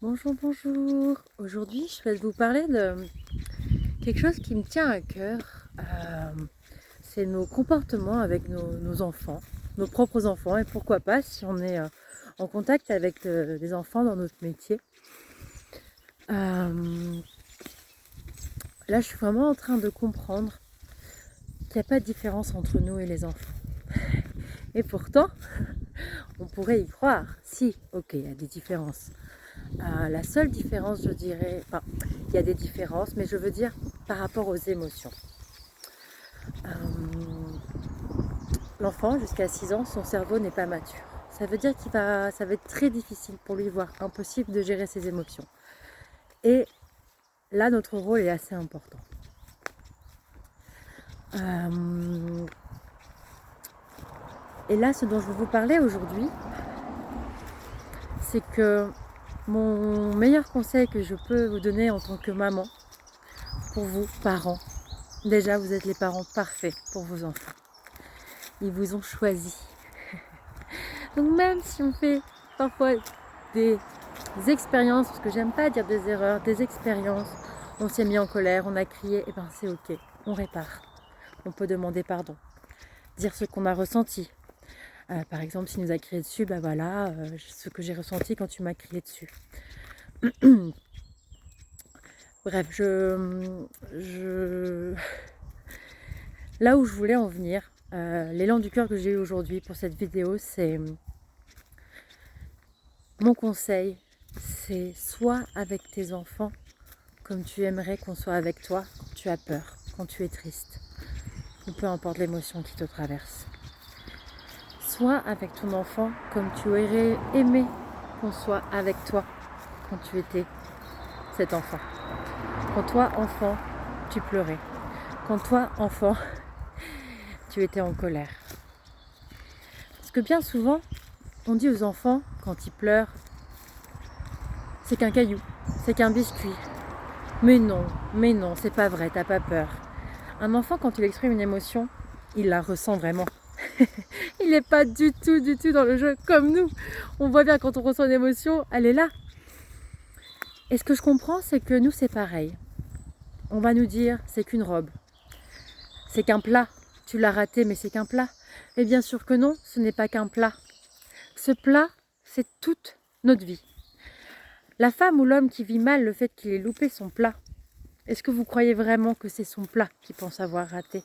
Bonjour, bonjour. Aujourd'hui, je vais vous parler de quelque chose qui me tient à cœur. C'est nos comportements avec nos enfants, nos propres enfants, et pourquoi pas si on est en contact avec des enfants dans notre métier. Là, je suis vraiment en train de comprendre qu'il n'y a pas de différence entre nous et les enfants. Et pourtant, on pourrait y croire. Si, ok, il y a des différences. La seule différence, je dirais, enfin, il y a des différences, mais je veux dire par rapport aux émotions. L'enfant, jusqu'à 6 ans, son cerveau n'est pas mature. Ça veut dire ça va être très difficile pour lui, voire impossible de gérer ses émotions. Et là, notre rôle est assez important. Et là, ce dont je veux vous parler aujourd'hui, c'est que mon meilleur conseil que je peux vous donner en tant que maman, pour vous, parents, déjà vous êtes les parents parfaits pour vos enfants. Ils vous ont choisi. Donc même si on fait parfois des expériences, parce que j'aime pas dire des erreurs, des expériences, on s'est mis en colère, on a crié, et ben c'est ok, on répare. On peut demander pardon, dire ce qu'on a ressenti. Par exemple, s'il nous a crié dessus, ben voilà, ce que j'ai ressenti quand tu m'as crié dessus. Bref, là où je voulais en venir, l'élan du cœur que j'ai eu aujourd'hui pour cette vidéo, c'est mon conseil, c'est sois avec tes enfants comme tu aimerais qu'on soit avec toi quand tu as peur, quand tu es triste, ou peu importe l'émotion qui te traverse. Sois avec ton enfant comme tu aurais aimé qu'on soit avec toi quand tu étais cet enfant. Quand toi, enfant, tu pleurais. Quand toi, enfant, tu étais en colère. Parce que bien souvent, on dit aux enfants, quand ils pleurent, c'est qu'un caillou, c'est qu'un biscuit. Mais non, c'est pas vrai, t'as pas peur. Un enfant, quand il exprime une émotion, il la ressent vraiment. Il n'est pas du tout dans le jeu comme nous. On voit bien quand on ressent une émotion, elle est là. Et ce que je comprends, c'est que nous, c'est pareil. On va nous dire, c'est qu'une robe. C'est qu'un plat. Tu l'as raté, mais c'est qu'un plat. Et bien sûr que non, ce n'est pas qu'un plat. Ce plat, c'est toute notre vie. La femme ou l'homme qui vit mal le fait qu'il ait loupé son plat, est-ce que vous croyez vraiment que c'est son plat qu'il pense avoir raté?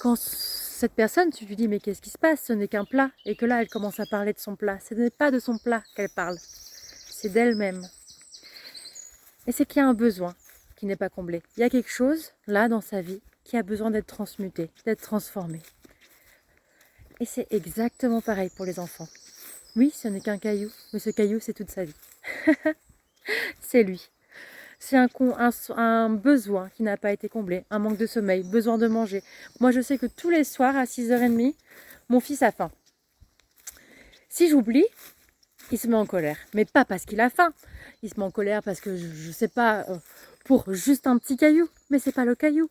Quand cette personne, tu lui dis mais qu'est-ce qui se passe? Ce n'est qu'un plat. Et que là, elle commence à parler de son plat. Ce n'est pas de son plat qu'elle parle. C'est d'elle-même. Et c'est qu'il y a un besoin qui n'est pas comblé. Il y a quelque chose, là, dans sa vie, qui a besoin d'être transmuté, d'être transformé. Et c'est exactement pareil pour les enfants. Oui, ce n'est qu'un caillou, mais ce caillou, c'est toute sa vie. C'est lui. C'est un besoin qui n'a pas été comblé, un manque de sommeil, besoin de manger. Moi, je sais que tous les soirs, à 6h30, mon fils a faim. Si j'oublie, il se met en colère. Mais pas parce qu'il a faim. Il se met en colère parce que, je sais pas, pour juste un petit caillou. Mais c'est pas le caillou.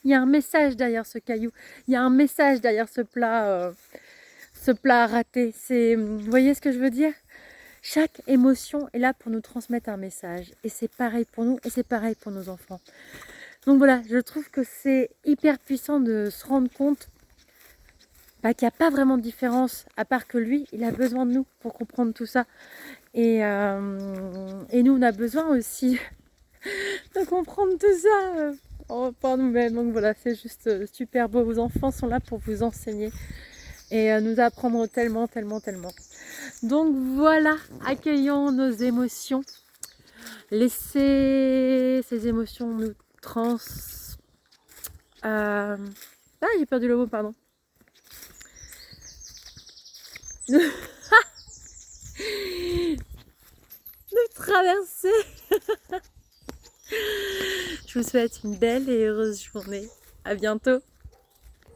Il y a un message derrière ce caillou. Il y a un message derrière ce plat raté. Vous voyez ce que je veux dire? Chaque émotion est là pour nous transmettre un message. Et c'est pareil pour nous et c'est pareil pour nos enfants. Donc voilà, je trouve que c'est hyper puissant de se rendre compte qu'il n'y a pas vraiment de différence, à part que lui, il a besoin de nous pour comprendre tout ça. Et nous, on a besoin aussi de comprendre tout ça par nous-mêmes. Donc voilà, c'est juste super beau. Vos enfants sont là pour vous enseigner et nous apprendre tellement. Donc voilà, accueillons nos émotions. Laissez ces émotions nous j'ai perdu le mot, pardon. Nous traverser. Je vous souhaite une belle et heureuse journée. À bientôt.